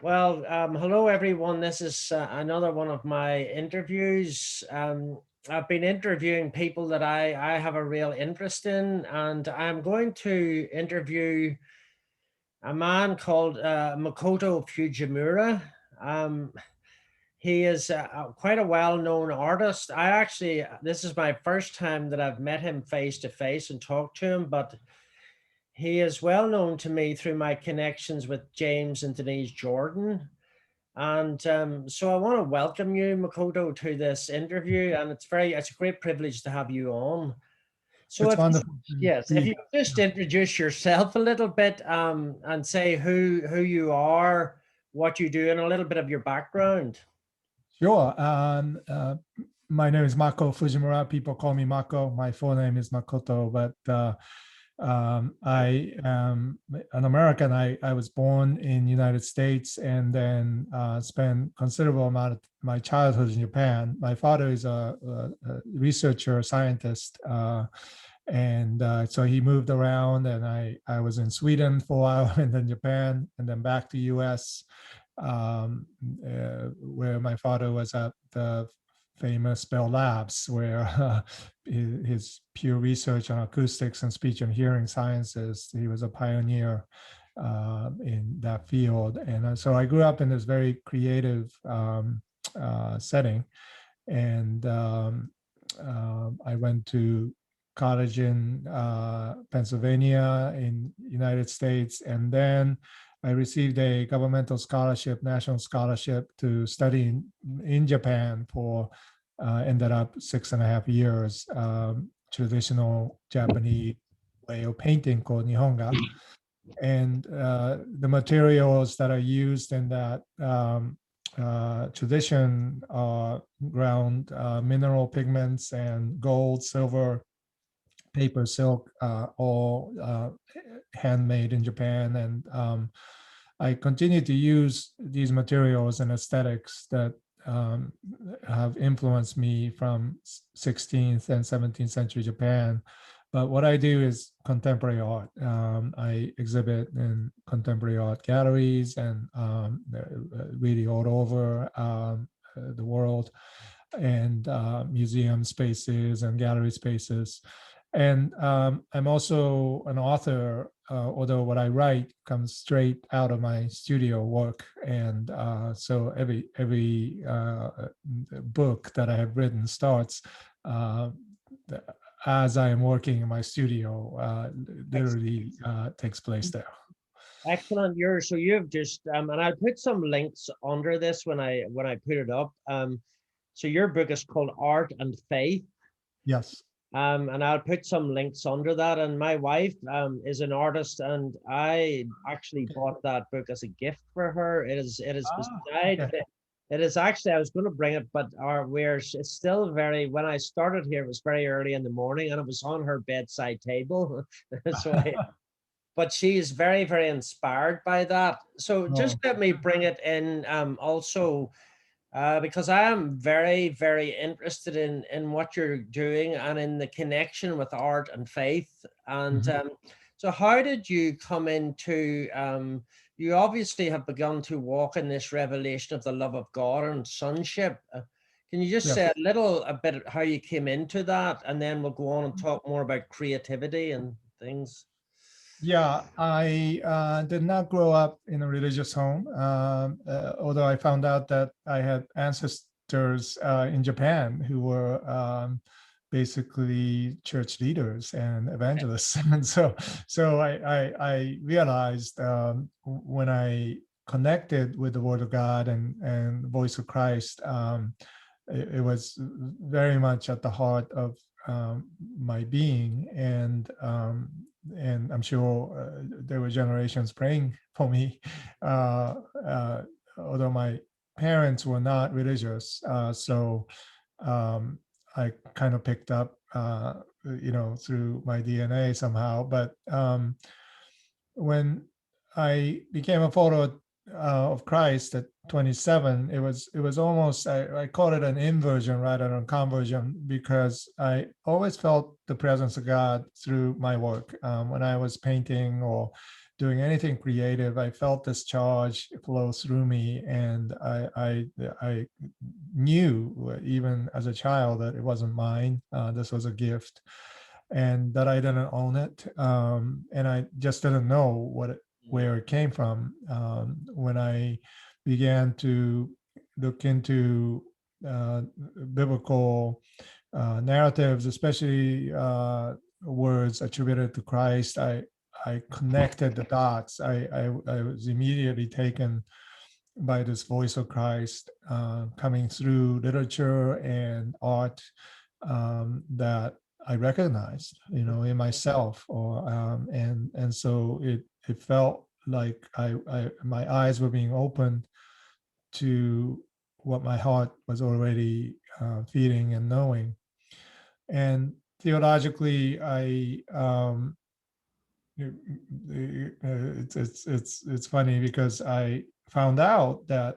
Well, hello everyone. This is another one of my interviews. I've been interviewing people that I have a real interest in, and I'm going to interview a man called Makoto Fujimura. Um, he is quite a well-known artist. This is my first time that I've met him face to face and talked to him, but he is well known to me through my connections with James and Denise Jordan. And so I want to welcome you, Makoto, to this interview, and it's a great privilege to have you on. So It's if wonderful to yes, if be you just introduce yourself a little bit, and say who you are, what you do, and a little bit of your background. sure. My name is Mako Fujimura. People call me Mako. My full name is Makoto, but I am an American. I was born in United States and then spent considerable amount of my childhood in Japan. My father is a researcher, a scientist, and so he moved around, and I was in Sweden for a while, and then Japan, and then back to U.S. Where my father was at the famous Bell Labs, where his pure research on acoustics and speech and hearing sciences, he was a pioneer in that field. And so I grew up in this very creative setting. And I went to college in Pennsylvania in United States, and then I received a governmental scholarship, national scholarship, to study in Japan for ended up 6.5 years. Traditional Japanese way of painting called Nihonga, and the materials that are used in that tradition are ground mineral pigments and gold, silver, paper, silk, all handmade in Japan. And I continue to use these materials and aesthetics that have influenced me from 16th and 17th century Japan. But what I do is contemporary art. I exhibit in contemporary art galleries and really all over the world, and museum spaces and gallery spaces. And I'm also an author, although what I write comes straight out of my studio work. And so every book that I have written starts uh, as I am working in my studio, literally takes place there. Excellent. You've just and I'll put some links under this when I put it up. So your book is called Art and Faith. Yes. And I'll put some links under that. And my wife is an artist, and I actually bought that book as a gift for her. It is Ah, beside okay. it is actually, I was going to bring it, but it's still very, when I started here, it was very early in the morning, and it was on her bedside table. so but she is very, very inspired by that. So just Oh, let me bring it in also, because I am very, very interested in what you're doing and in the connection with art and faith. And mhm. so, how did you come into? You obviously have begun to walk in this revelation of the love of God and sonship. Can you just say Yes. a bit how you came into that, and then we'll go on and talk more about creativity and things. Yeah, I did not grow up in a religious home, although I found out that I had ancestors in Japan who were basically church leaders and evangelists. And so I realized when I connected with the Word of God and the voice of Christ, it was very much at the heart of my being. And I'm sure there were generations praying for me, uh, uh, although my parents were not religious. So um, I kind of picked up, through my DNA somehow. But when I became a follower of Christ at 27, it was almost, I call it an inversion rather than conversion, because I always felt the presence of God through my work. When I was painting or doing anything creative, I felt this charge flow through me, and I knew even as a child that it wasn't mine. This was a gift, and that I didn't own it, and I just didn't know where it came from. When I began to look into biblical narratives, especially words attributed to Christ, I connected the dots. I was immediately taken by this voice of Christ coming through literature and art that I recognized, in myself, or and so it felt like my eyes were being opened to what my heart was already feeling and knowing. And theologically, it's funny because I found out that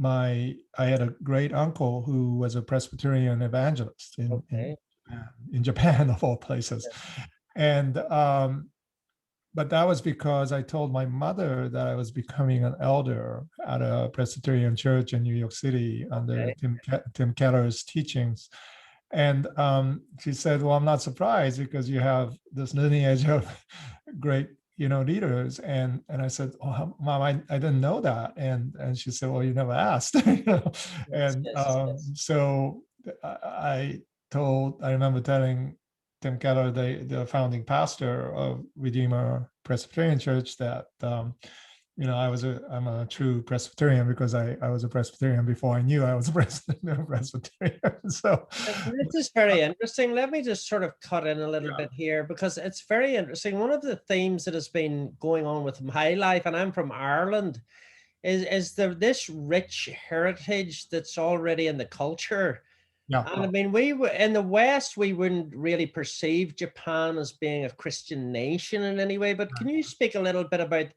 I had a great uncle who was a Presbyterian evangelist Okay. in Japan of all places, and but that was because I told my mother that I was becoming an elder at a Presbyterian church in New York City under Tim Keller's teachings. And she said, "Well, I'm not surprised because you have this lineage of great, leaders." And I said, "Oh, Mom, I didn't know that." And she said, "Well, you never asked." Yes, And yes, yes. so I I remember telling Tim Keller, the founding pastor of Redeemer Presbyterian Church, that I'm a true Presbyterian because I was a Presbyterian before I knew I was a Presbyterian. So This is very interesting. Let me just sort of cut in a little bit here because it's very interesting. One of the themes that has been going on with my life, and I'm from Ireland, is this rich heritage that's already in the culture. yeah, And I mean, in the West, we wouldn't really perceive Japan as being a Christian nation in any way. But can you speak a little bit about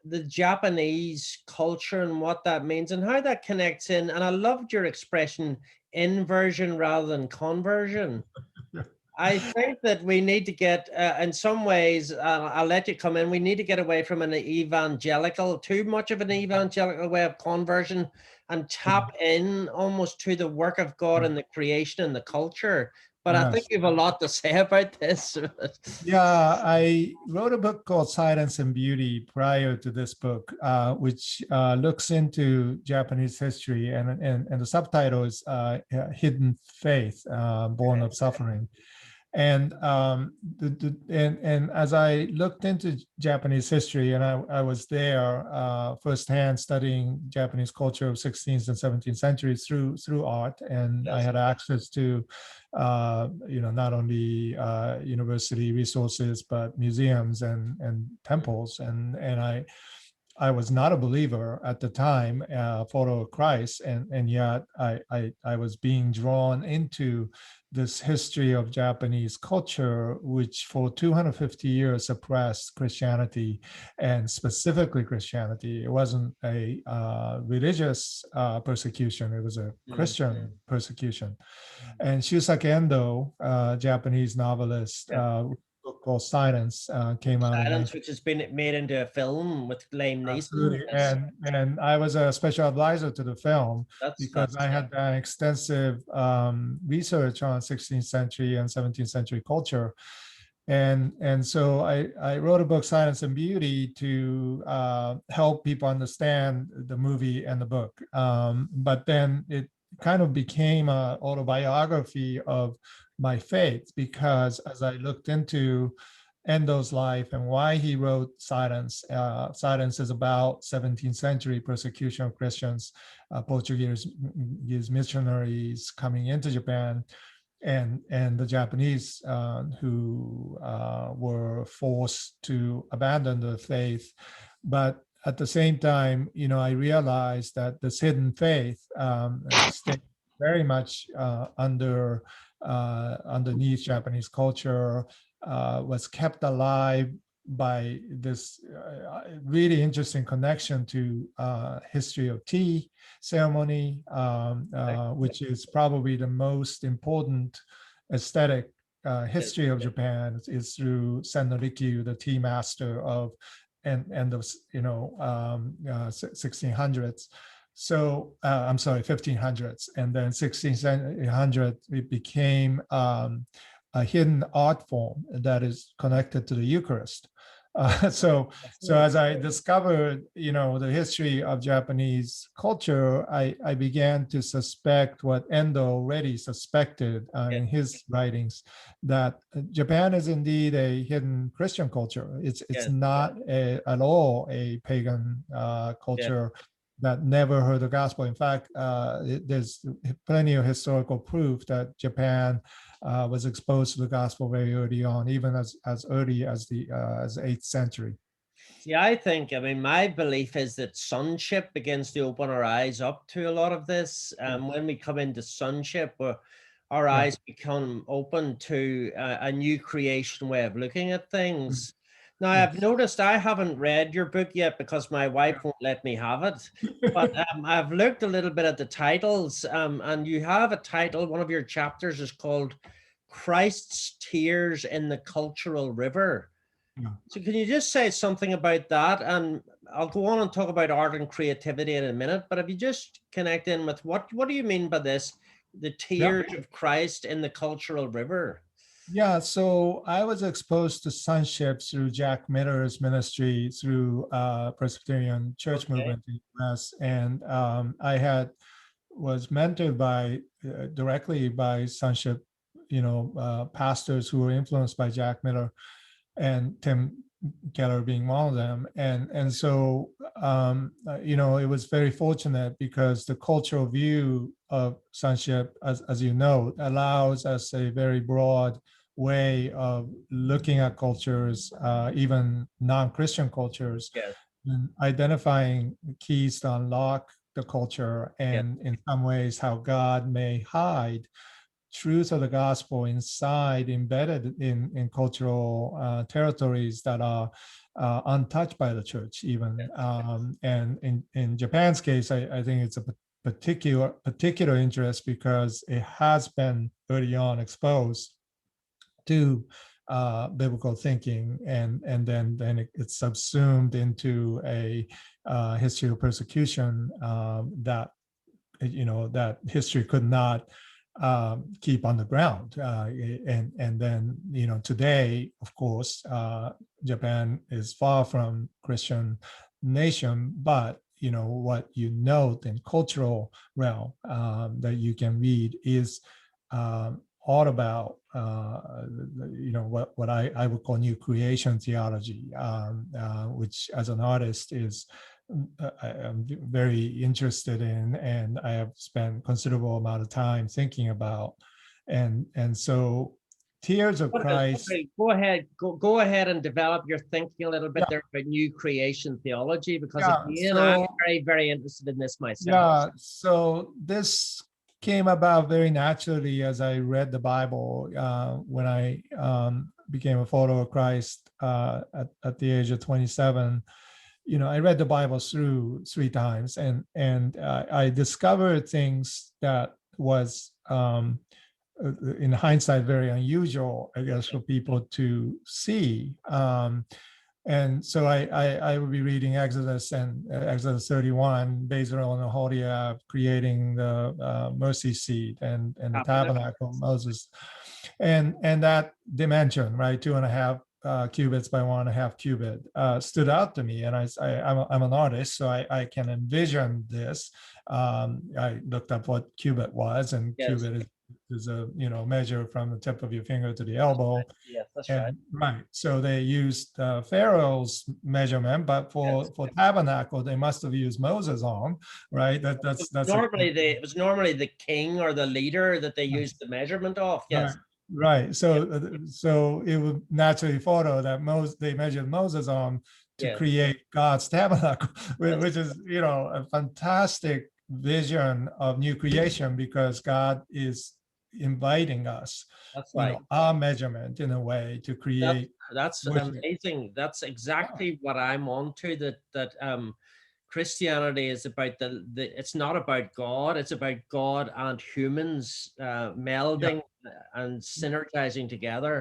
the Japanese culture and what that means and how that connects in? And I loved your expression, inversion rather than conversion. yeah, I think that we need to get, in some ways, I'll let you come in. We need to get away from too much of an evangelical way of conversion, and tap in almost to the work of God and the creation and the culture. But I think yes. you have a lot to say about this. Yeah, I wrote a book called Silence and Beauty prior to this book, which looks into Japanese history, and the subtitle is Hidden Faith, Born of Suffering. And and as I looked into Japanese history, and I was there firsthand studying Japanese culture of 16th and 17th centuries through art, and I Yes. had access to not only university resources but museums and temples, and I was not a believer at the time, follower of Christ, and yet I was being drawn into this history of Japanese culture, which for 250 years suppressed Christianity, and specifically Christianity. It wasn't a religious persecution; it was a Christian persecution. And Shusaki Endo, Japanese novelist, Yeah. book called Silence, came out in Silence, which has been made into a film with Liam Neeson. Absolutely. Yes, And I was a special advisor to the film because I that's had done extensive research on 16th century and 17th century culture. And so I wrote a book, Silence and Beauty, to help people understand the movie and the book. But then it kind of became an autobiography of my faith, because as I looked into Endo's life and why he wrote Silence. Silence is about 17th century persecution of Christians, Portuguese missionaries coming into Japan, and the Japanese who were forced to abandon the faith. But at the same time, I realized that this hidden faith stayed very much underneath Japanese culture, was kept alive by this really interesting connection to history of tea ceremony, which is probably the most important aesthetic history of Japan is through Senno Rikyu, the tea master of end of 1600s. So I'm sorry, 1500s, and then 1600 it became a hidden art form that is connected to the Eucharist. So as I discovered, the history of Japanese culture, I began to suspect what Endo already suspected in his writings, that Japan is indeed a hidden Christian culture. It's not at all a pagan culture that never heard the gospel. In fact, there's plenty of historical proof that Japan was exposed to the gospel very early on, even as early as the 8th century. See, I mean, my belief is that sonship begins to open our eyes up to a lot of this. When we come into sonship, our eyes become open to a new creation way of looking at things. Now, I've noticed I haven't read your book yet because my wife won't let me have it. But I've looked a little bit at the titles, and you have a title. One of your chapters is called Christ's Tears in the Cultural River. So can you just say something about that? And I'll go on and talk about art and creativity in a minute, but if you just connect in with what do you mean by this, the tears of Christ in the cultural river? Yeah, so I was exposed to sonship through Jack Miller's ministry through Presbyterian Church movement in the US, and I was mentored directly by sonship, pastors who were influenced by Jack Miller, and Tim Keller being one of them. And so, it was very fortunate because the cultural view of sonship, as you know, allows us a very broad way of looking at cultures, even non-Christian cultures, and identifying keys to unlock the culture, and in some ways how God may hide truth of the gospel embedded in cultural territories that are untouched by the church even. And in Japan's case, I think it's a particular interest because it has been early on exposed to biblical thinking, and then it's subsumed into a history of persecution that that history could not keep on the ground. And then, today, of course, Japan is far from Christian nation, but, what you note in cultural realm that you can read is all about, what I would call new creation theology, which as an artist is I'm very interested in, and I have spent considerable amount of time thinking about, and so Tears of Christ. Okay, go ahead and develop your thinking a little bit there about new creation theology, because again, I'm very interested in this myself. Yeah, so this came about very naturally as I read the Bible when I became a follower of Christ at the age of 27. I read the Bible through 3 times, and I discovered things that was in hindsight very unusual, I guess, for people to see. And so I would be reading Exodus and Exodus 31, Bezalel and Aholiab creating the mercy seat and the tabernacle, Moses, and that dimension, right, 2.5 cubits by 1.5 cubit, stood out to me. And I'm an artist, so I can envision this. I looked up what cubit was, and cubit is a measure from the tip of your finger to the elbow. Yes, that's right. Right. So they used Pharaoh's measurement, but for tabernacle they must have used Moses' arm, right? That's normally it was normally the king or the leader that they used the measurement of. Yes. Right. So it would naturally follow that they measured Moses' arm to create God's tabernacle, which is a fantastic vision of new creation, because God is inviting us, our measurement in a way to create. That's amazing. That's exactly what I'm on to. That Christianity is about it's not about God, it's about God and humans Yeah. melding and synergizing together.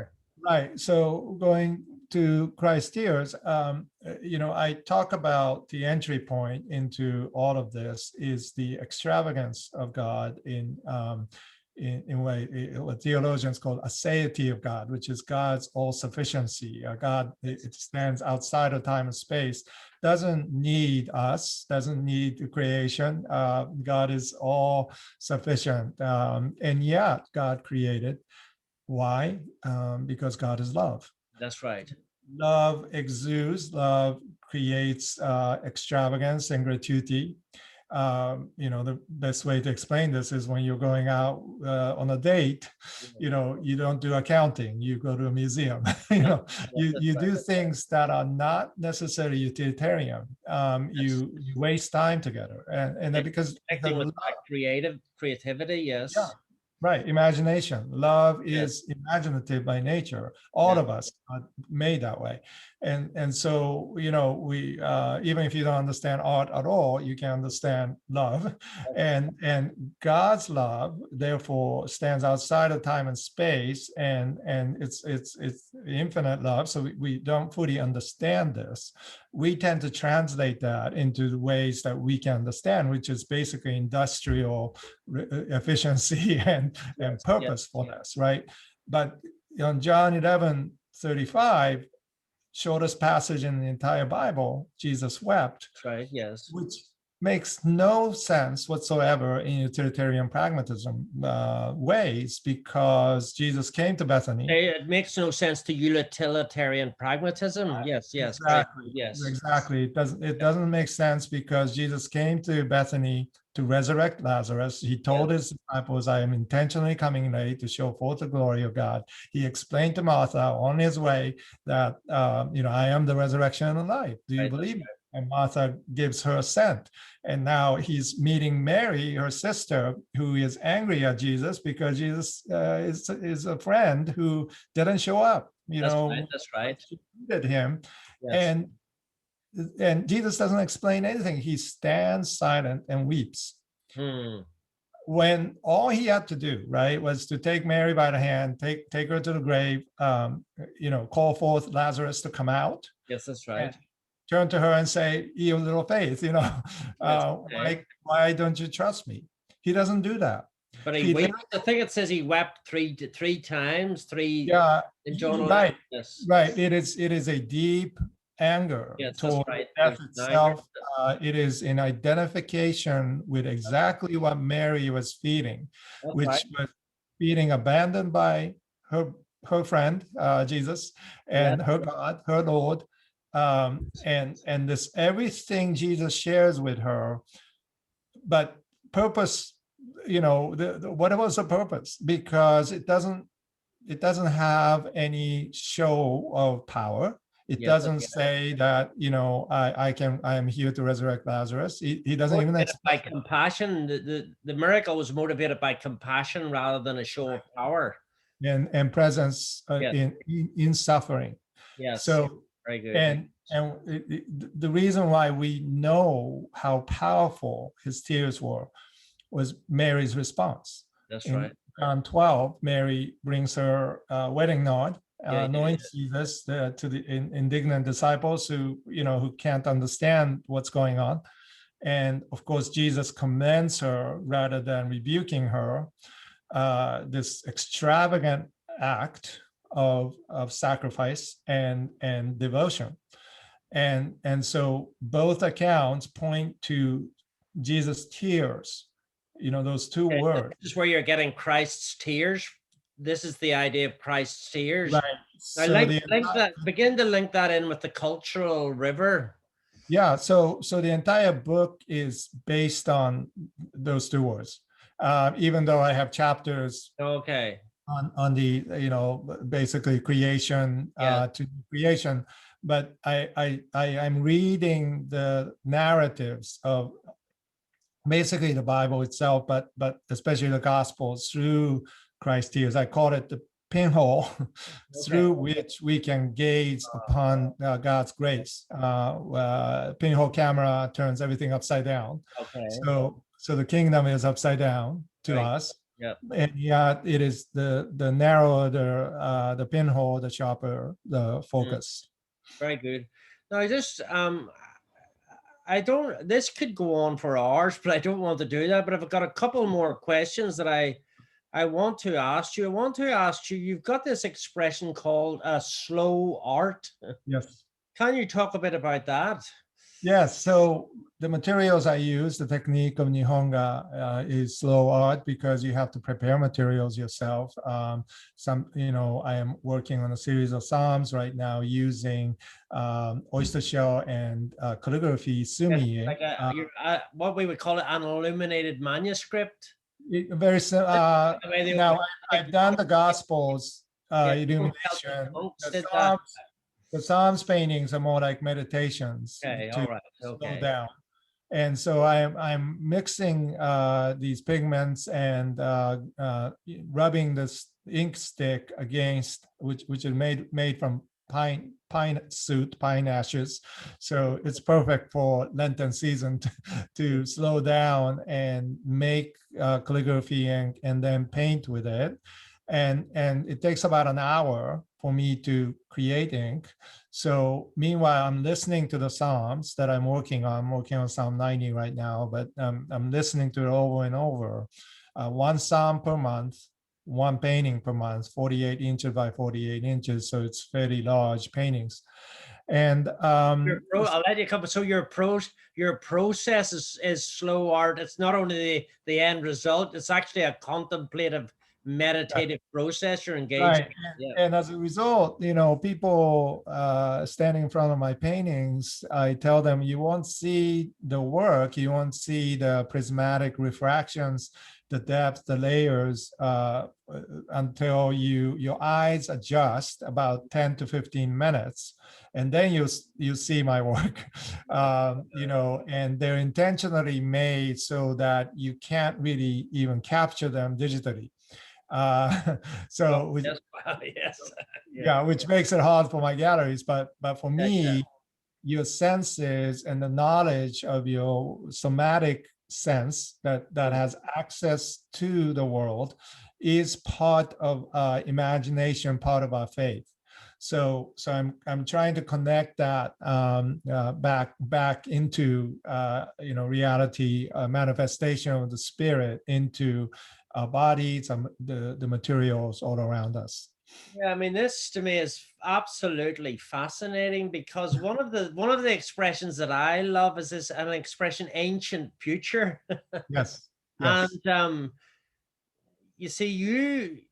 Right. So going to Christ's tears, I talk about the entry point into all of this is the extravagance of God in way what theologians call aseity of God, which is God's all sufficiency. God, it stands outside of time and space, doesn't need us, doesn't need the creation. God is all sufficient, and yet God created. Why? Because God is love. That's right. Love exudes, love creates extravagance and gratuity. The best way to explain this is when you're going out on a date, you don't do accounting, you go to a museum. You do things that are not necessarily utilitarian. You waste time together, and then because Connecting with creativity, yeah, yes. right. Imagination. Love Yes. is imaginative by nature. All Yeah. of us are made that way. And so, we even if you don't understand art at all, you can understand love. And God's love, therefore, stands outside of time and space, and it's infinite love. So we don't fully understand this. We tend to translate that into the ways that we can understand, which is basically industrial efficiency and purposefulness, right? But on John 11:35, shortest passage in the entire Bible, Jesus wept. That's right. Yes. Which makes no sense whatsoever in utilitarian pragmatism ways, because Jesus came to Bethany. It makes no sense to utilitarian pragmatism. Yes, yes, Exactly. yes. Exactly. It doesn't make sense because Jesus came to Bethany to resurrect Lazarus. He told his disciples, I am intentionally coming late to show forth the glory of God. He explained to Martha on his way that, I am the resurrection and the life. Do you believe it? And Martha gives her assent. And now he's meeting Mary, her sister, who is angry at Jesus because Jesus is a friend who didn't show up. That's right. She needed him. Yes. And Jesus doesn't explain anything. He stands silent and weeps. When all he had to do, right, was to take Mary by the hand, take her to the grave, call forth Lazarus to come out. Yes, that's right. Turn to her and say, "You little faith, why don't you trust me?" He doesn't do that. But he wept. I think it says he wept three times. Yeah, in John. right. Right. It is a deep anger toward death itself. It is an identification with exactly what Mary was feeling, which was feeling abandoned by her friend Jesus and her God, her Lord, and this everything Jesus shares with her, but purpose. What was the purpose? Because it doesn't have any show of power. It doesn't say that, I am here to resurrect Lazarus. He doesn't even by compassion. The miracle was motivated by compassion rather than a show of power and presence in suffering. Yes. So very good. And the reason why we know how powerful his tears were was Mary's response. That's right. John 12, Mary brings her wedding nod, anoints Jesus to the indignant disciples who can't understand what's going on. And of course, Jesus commends her rather than rebuking her. This extravagant act of sacrifice and devotion. And so both accounts point to Jesus' tears. Those two words. This is where you're getting Christ's tears. This is the idea of Christ's tears. Right. So begin to link that in with the cultural river. Yeah. So the entire book is based on those two words. Even though I have chapters. Okay. On the basically creation to creation, but I'm reading the narratives of basically the Bible itself, but especially the Gospels through Christ's tears. I call it the pinhole Okay. through which we can gaze upon God's grace. Pinhole camera turns everything upside down. Okay. So the kingdom is upside down to Right. us, Yeah. and yet it is the narrower the pinhole, the sharper the Mm, focus. very good. Now, I don't. This could go on for hours, but I don't want to do that. But I've got a couple more questions that I want to ask you. I want to ask you. You've got this expression called a slow art. Yes. Can you talk a bit about that? Yes, so the materials I use, the technique of Nihonga is slow art because you have to prepare materials yourself. I am working on a series of psalms right now using oyster shell and calligraphy Yes, sumi. like what we would call it, an illuminated manuscript. Very The way the old now I've done the Gospels yeah, Celtic illumination. monks The did that. Psalms paintings are more like meditations Okay, to all right, slow okay. down. And so I'm mixing these pigments and rubbing this ink stick against which is made from pine ashes. So it's perfect for Lenten season to slow down and make calligraphy and then paint with it. And it takes about an hour for me to create ink. So meanwhile, I'm listening to the Psalms that I'm working on. I'm working on Psalm 90 right now, but I'm listening to it over and over. One Psalm per month, one painting per month, 48 inches by 48 inches. So it's fairly large paintings. And I'll let you come. So your process is slow art. It's not only the end result, it's actually a contemplative, meditative process you're engaged right. in. Yeah. And as a result, people standing in front of my paintings, I tell them, you won't see the work, you won't see the prismatic refractions, the depth, the layers, until your eyes adjust about 10 to 15 minutes. And then you see my work, and they're intentionally made so that you can't really even capture them digitally. Uh, Oh, so yes. Yes. Yeah. yeah, which makes it hard for my galleries. But for Yeah. Yeah. me, your senses and the knowledge of your somatic sense that Mm. has access to the world is part of imagination, part of our faith. So I'm trying to connect that back into reality, manifestation of the spirit into our bodies, the materials all around us. Yeah, I mean, this to me is absolutely fascinating because one of the expressions that I love is this an expression ancient future. Yes, yes. And you see,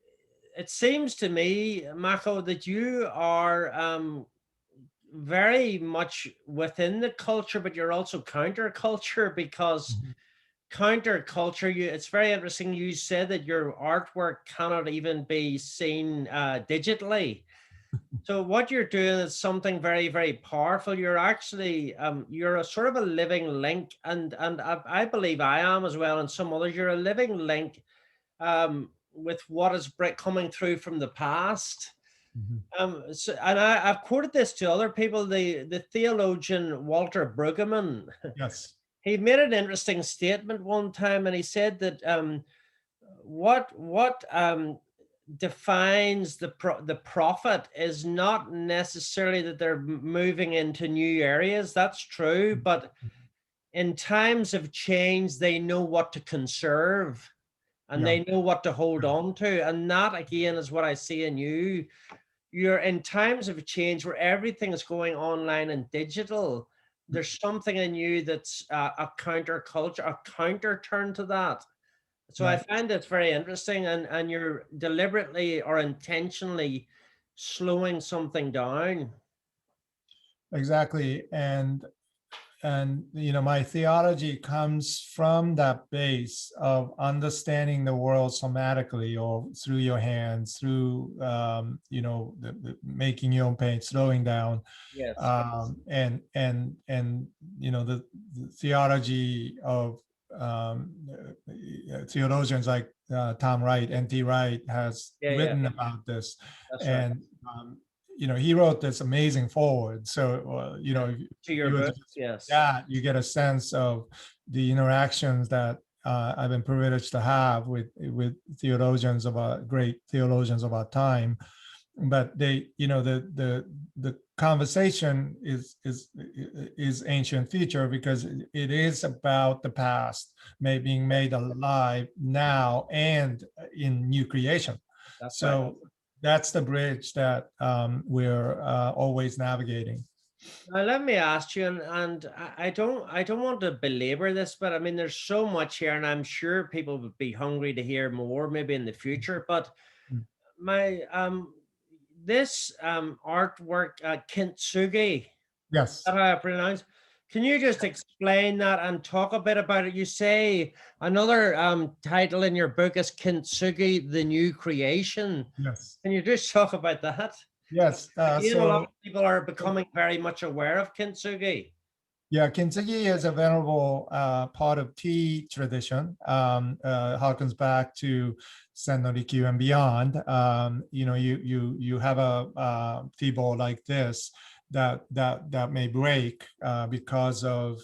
it seems to me, Mako, that you are very much within the culture, but you're also counterculture because Mhm. counterculture, it's very interesting. You said that your artwork cannot even be seen digitally. So what you're doing is something very, very powerful. You're actually you're a sort of a living link, and I believe I am as well, and some others. You're a living link with what is coming through from the past. Mhm. And I've quoted this to other people. The theologian Walter Brueggemann, Yes. he made an interesting statement one time, and he said that what defines the prophet is not necessarily that they're moving into new areas. That's true, but in times of change, they know what to conserve and Yeah. they know what to hold on to. And that again is what I see in you. You're in times of change where everything is going online and digital. There's something in you that's a counterculture, a counter turn to that. So I Right. find this very interesting, and you're deliberately or intentionally slowing something down. Exactly. And my theology comes from that base of understanding the world somatically or through your hands, through making your own paint, slowing down, Yes. and the theology of theologians like Tom Wright, N.T. Wright, has Yeah, yeah, written about this, that's right. and he wrote this amazing foreword. So Yeah. To your you would book, just, yes. yeah, you get a sense of the interactions that I've been privileged to have with theologians of our great theologians of our time. But they, the conversation is ancient future, because it is about the past being made alive now and in new creation. That's right. So that's the bridge that we're always navigating. Now let me ask you, and I don't want to belabor this, but I mean there's so much here, and I'm sure people would be hungry to hear more, maybe in the future. But Mm. my this artwork, Kintsugi, Yes. that I pronounce. Can you just explain that and talk a bit about it? You say another title in your book is Kintsugi, the New Creation. Yes. Can you just talk about that? Yes. Again, a lot of So people are becoming very much aware of Kintsugi. yeah, Kintsugi is a venerable part of tea tradition. Harkens back to Sen no Rikyu and beyond. You have a tea bowl like this that may break because of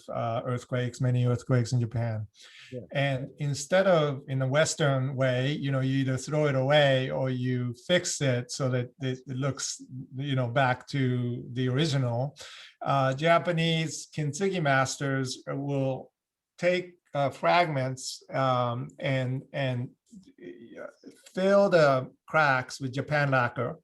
earthquakes, many earthquakes in Japan. Yeah. And instead of in the Western way, you either throw it away or you fix it so that it looks, back to the original. Japanese kintsugi masters will take fragments and fill the cracks with Japan lacquer,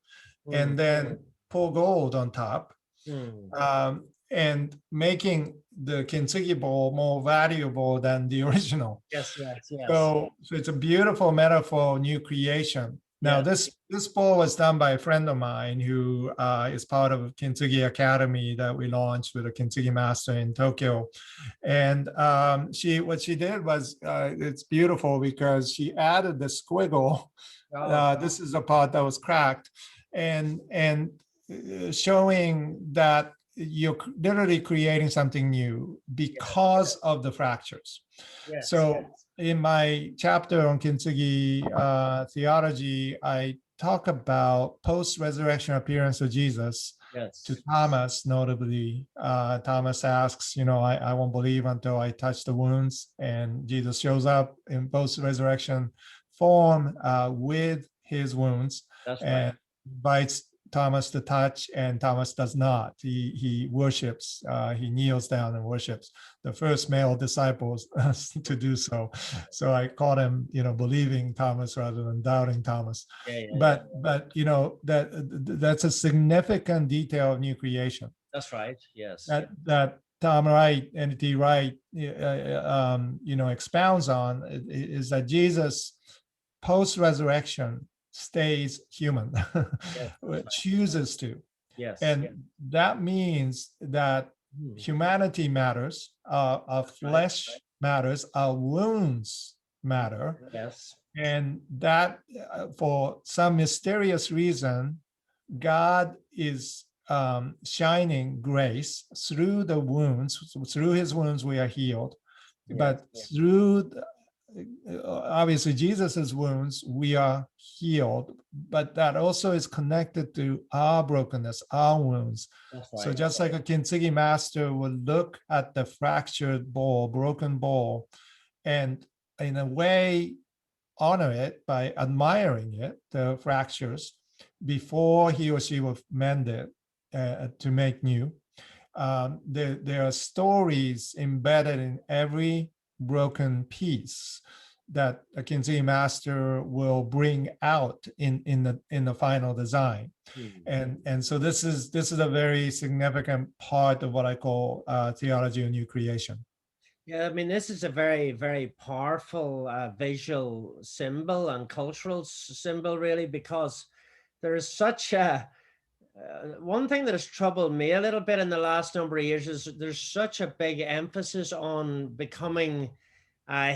Mm, and then pour gold on top, mm. and making the kintsugi bowl more valuable than the original. Yes, yes, yes, So it's a beautiful metaphor, new creation. Now, yes, this bowl was done by a friend of mine who is part of Kintsugi Academy that we launched with a Kintsugi master in Tokyo. And what she did was, it's beautiful because she added the squiggle. oh, This is the part that was cracked, and showing that you're literally creating something new yes, because of the fractures. yes, So in my chapter on Kintsugi theology, I talk about post-resurrection appearance of Jesus to yes, Thomas, notably. Thomas asks, I won't believe until I touch the wounds. And Jesus shows up in post-resurrection form with his wounds that's right. and invites Thomas to touch, and Thomas does not. He worships. He kneels down and worships. The first male disciples to do so. So I call him, believing Thomas rather than doubting Thomas. Yeah, yeah, yeah. But that's a significant detail of new creation. That's right. Yes, That Tom Wright, N.T. Wright, expounds on is that Jesus post resurrection stays human, yes, that's right. chooses to. Yes, And that means that mm, humanity matters, our that's right. flesh matters, our wounds matter. Yes, And that for some mysterious reason, God is shining grace through the wounds. Through his wounds, we are healed. yes, But through obviously Jesus's wounds, we are healed, but that also is connected to our brokenness, our wounds. that's So right. just like a kintsugi master would look at the fractured bowl, broken bowl, and in a way honor it by admiring it, the fractures, before he or she will mend it to make new. There are stories embedded in every broken piece that a Kintsugi master will bring out in the final design. Mm. And so this is a very significant part of what I call theology of new creation. Yeah, I mean, this is a very, very powerful visual symbol and cultural symbol, really, because there is such a one thing that has troubled me a little bit in the last number of years is there's such a big emphasis on becoming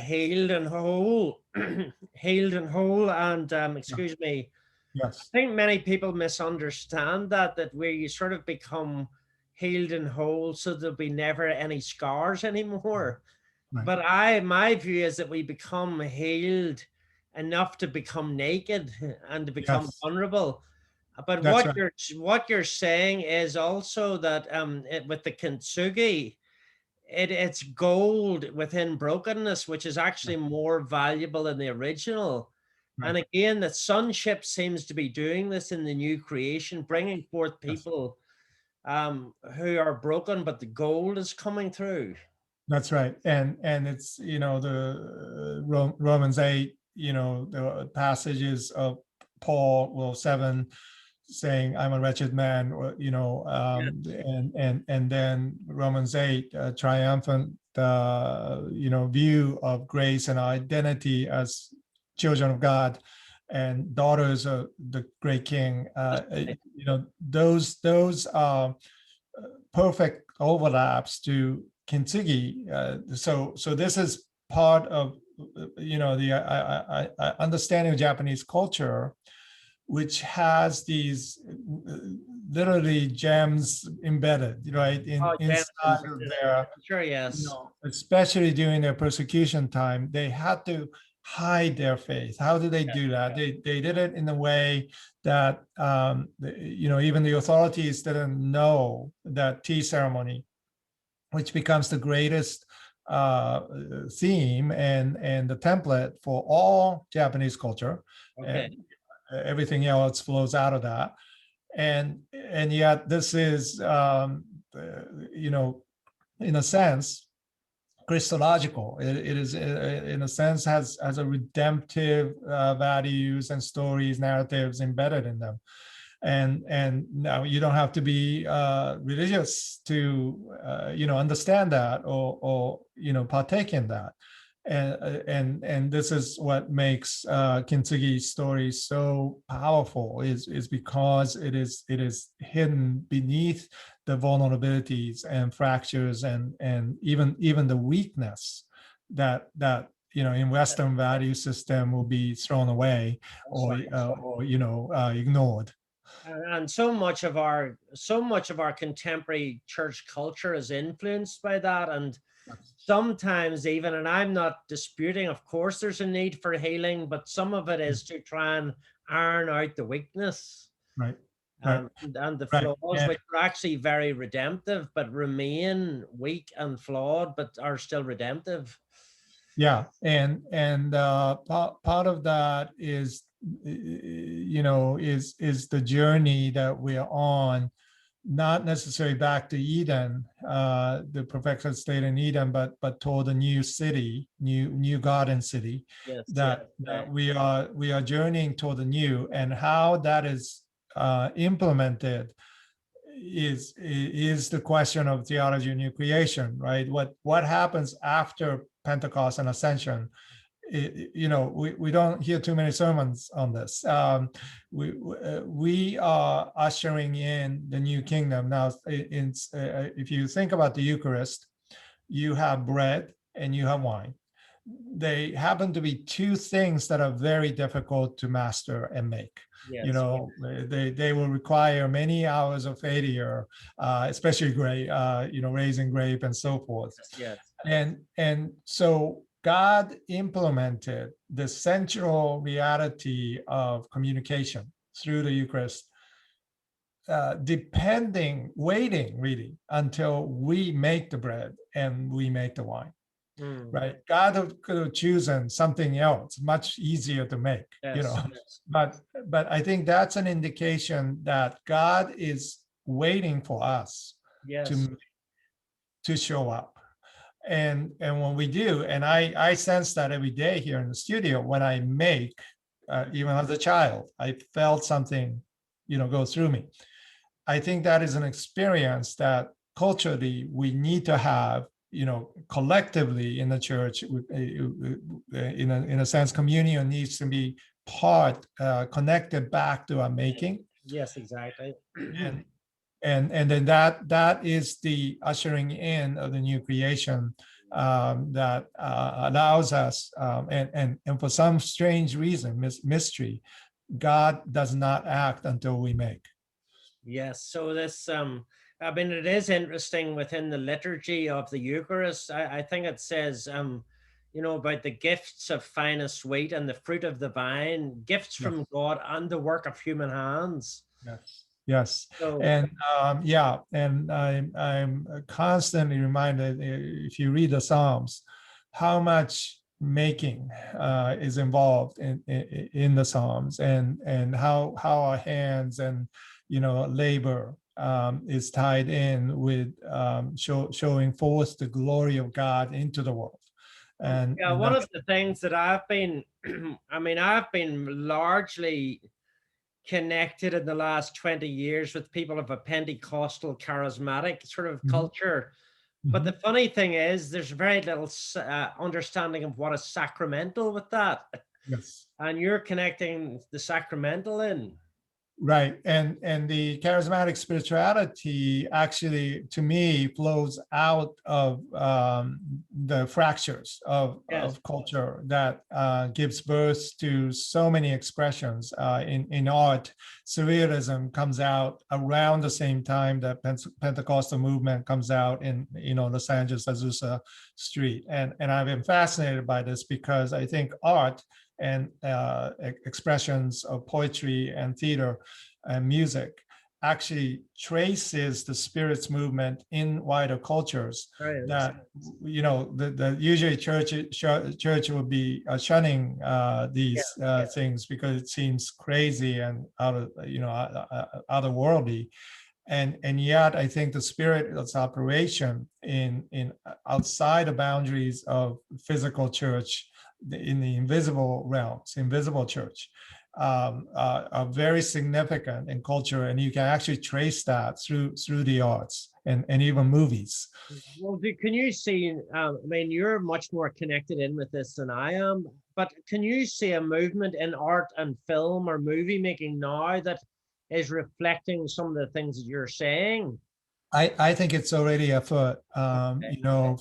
healed and whole, healed and whole. And Yeah. excuse me, I Yes. think many people misunderstand that where you sort of become healed and whole, so there'll be never any scars anymore. Right. but my view is that we become healed enough to become naked and to become Yes, vulnerable. But that's right. what you're saying is also that with the kintsugi, it's gold within brokenness, which is actually more valuable than the original. Right. And again, the sonship seems to be doing this in the new creation, bringing forth Yes. people who are broken, but the gold is coming through. That's right. And it's, the Romans 8, the passages of Paul, well, 7, saying I'm a wretched man, or, Yes. and then Romans 8, triumphant, view of grace and identity as children of God and daughters of the great King. Those are perfect overlaps to Kintsugi. So this is part of the understanding of Japanese culture, which has these literally gems embedded, right, Oh, James inside embedded of in the their, culture, yes. especially during their persecution time. They had to hide their faith. How did they do that? They did it in a way that even the authorities didn't know that tea ceremony, which becomes the greatest uh, theme and the template for all Japanese culture, Okay. and everything else flows out of that. And yet this is you know in a sense Christological. It is, in a sense, has a redemptive values and stories, narratives embedded in them. And now you don't have to be religious to understand that, or partake in that. And this is what makes Kintsugi's story so powerful, is because it is hidden beneath the vulnerabilities and fractures and even the weakness that in Western value system will be thrown away, That's or right. ignored. And so much of our contemporary church culture is influenced by that. And sometimes even, and I'm not disputing, of course there's a need for healing, but some of it is to try and iron out the weakness, Right, right, and the right. flaws, which are actually very redemptive, but remain weak and flawed, but are still redemptive. Yeah, and part of that is is the journey that we're on, not necessarily back to Eden, the perfected state in Eden, but toward a new city, new garden city, Yes, yes. that we are journeying toward the new, and how that is implemented is the question of theology and new creation, right? What happens after Pentecost and Ascension? We don't hear too many sermons on this. We are ushering in the new kingdom now. If you think about the Eucharist, you have bread and you have wine. They happen to be two things that are very difficult to master and make. Yes, They will require many hours of failure, especially grape, raising grape and so forth. yes, yes. And so God implemented the central reality of communication through the Eucharist, waiting really until we make the bread and we make the wine. Mm. Right? God could have chosen something else, much easier to make, Yes, yes, but I think that's an indication that God is waiting for us yes, to show up. And when we do, and I sense that every day here in the studio when I make, even as a child, I felt something go through me. I think that is an experience that culturally we need to have, collectively in the church. In a sense, communion needs to be connected back to our making. yes, exactly. and and then that is the ushering in of the new creation, that allows us, and for some strange reason, mystery, God does not act until we make. Yes. So this I mean, it is interesting within the liturgy of the Eucharist. I think it says, about the gifts of finest wheat and the fruit of the vine, gifts Yes. from God and the work of human hands. Yes. Yes. So, And yeah, and I'm constantly reminded, if you read the Psalms, how much making is involved in the Psalms, and how our hands and labor is tied in with showing forth the glory of God into the world. yeah, And one that's of the things that I've been, I mean, I've been largely connected in the last 20 years with people of a Pentecostal charismatic sort of Mhm, culture. But the mhm. funny thing is, there's very little understanding of what is sacramental with that. Yes. And you're connecting the sacramental in. Right. And the charismatic spirituality actually, to me, flows out of the fractures Yes. of culture that gives birth to so many expressions in art. Surrealism comes out around the same time that Pentecostal movement comes out in Los Angeles Azusa Street. And I've been fascinated by this because I think art and expressions of poetry and theater and music actually traces the spirits movement in wider cultures Very that interesting. the usually church would be shunning Yeah. these things because it seems crazy and out of otherworldly, and yet I think the spirit of operation in outside the boundaries of physical church, in the invisible realms, invisible church, are very significant in culture, and you can actually trace that through the arts and even movies. Well, can you see? I mean, you're much more connected in with this than I am, but can you see a movement in art and film or movie making now that is reflecting some of the things that you're saying? I think it's already afoot,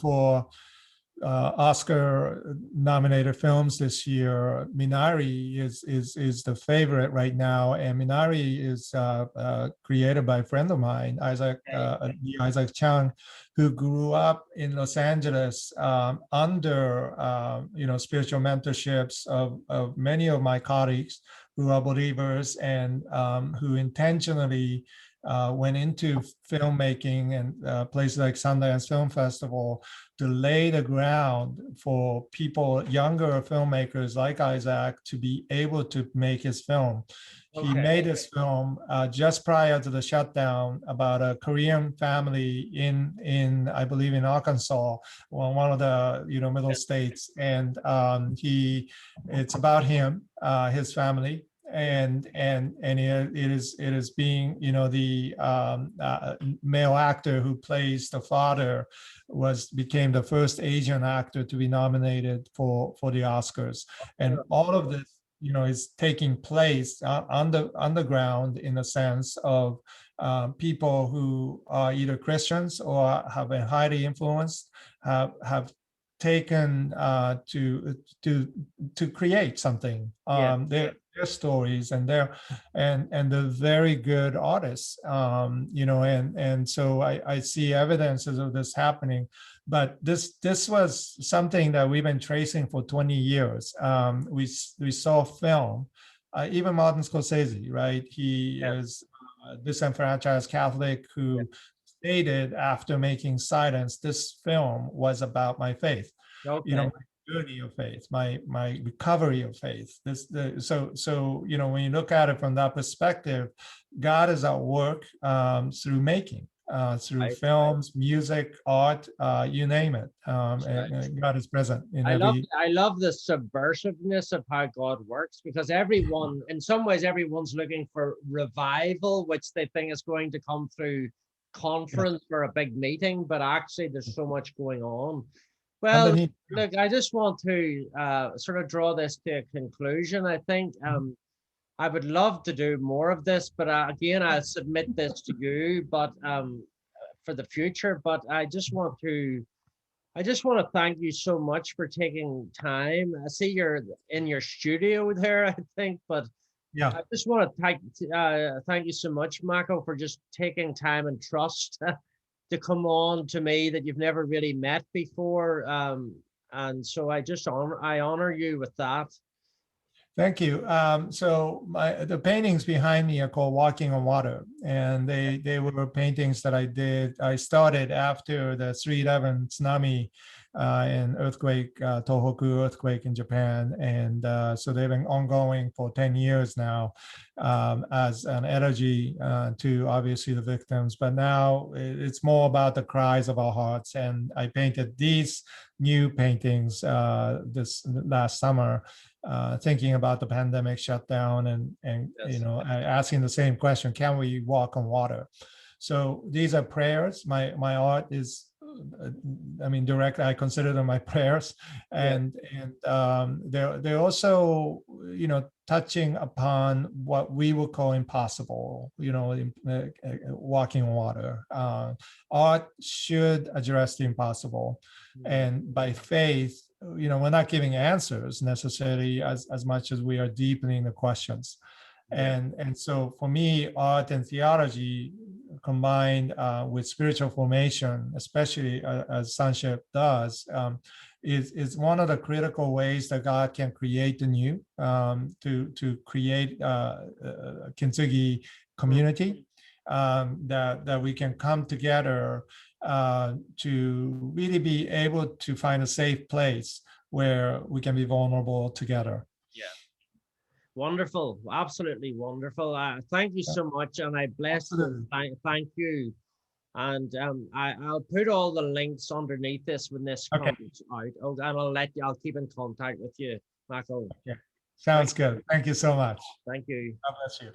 for Oscar nominated films this year. Minari is the favorite right now, and Minari is created by a friend of mine, Okay. Isaac Chung, who grew up in Los Angeles under spiritual mentorships of many of my colleagues who are believers, and who intentionally went into filmmaking and places like Sundance Film Festival to lay the ground for people, younger filmmakers like Isaac, to be able to make his film. He Okay. made his film just prior to the shutdown about a Korean family in I believe in Arkansas, well, one of the middle states, and it's about him, his family, and it is being the male actor who plays the father became the first Asian actor to be nominated for the Oscars, and all of this is taking place underground, in the sense of people who are either Christians or have been highly influenced, have taken to create something. Yeah. Their stories, and they're very good artists. And so I see evidences of this happening. But this was something that we've been tracing for 20 years. We saw film, even Martin Scorsese, right? He Yeah. is a disenfranchised Catholic Yeah. who stated after making Silence, this film was about my faith, Okay. my journey of faith, my recovery of faith. So when you look at it from that perspective, God is at work through making, through Right. films, music, art, you name it, Right. and God is present in I love every. I love the subversiveness of how God works, because everyone, in some ways, everyone's looking for revival, which they think is going to come through Yes, conference or a big meeting, but actually there's so much going on. Well, underneath. look, I just want to sort of draw this to a conclusion. I think I would love to do more of this, but again, I'll submit this to you, but for the future. But I just want to thank you so much for taking time. I see you're in your studio there, I think, but Yeah. I just want to thank you so much, Mako, for just taking time and trust to come on to me that you've never really met before. And so I honor you with that. Thank you. So the paintings behind me are called Walking on Water, and they were paintings that I started after the 3/11 tsunami and earthquake, Tohoku earthquake in Japan, and so they've been ongoing for 10 years now as an elegy to obviously the victims. But now it's more about the cries of our hearts, and I painted these new paintings this last summer. Thinking about the pandemic shutdown and Yes. asking the same question: can we walk on water? So these are prayers. My art is, directly I consider them my prayers, Yeah. and they're also touching upon what we would call impossible. Walking on water. Art should address the impossible, and by faith, we're not giving answers necessarily as much as we are deepening the questions. Yeah. And so for me, art and theology combined with spiritual formation, especially as sonship does, is one of the critical ways that God can create the new, to create a Kintsugi community, that we can come together to really be able to find a safe place where we can be vulnerable together. Yeah. Wonderful. Absolutely wonderful. Thank you so much. And I bless you. Absolutely. Thank you. And I'll put all the links underneath this when this Okay. comes out. Oh, and I'll keep in contact with you, Mako. Okay. Sounds good. Thank you so much. Thank you. God bless you.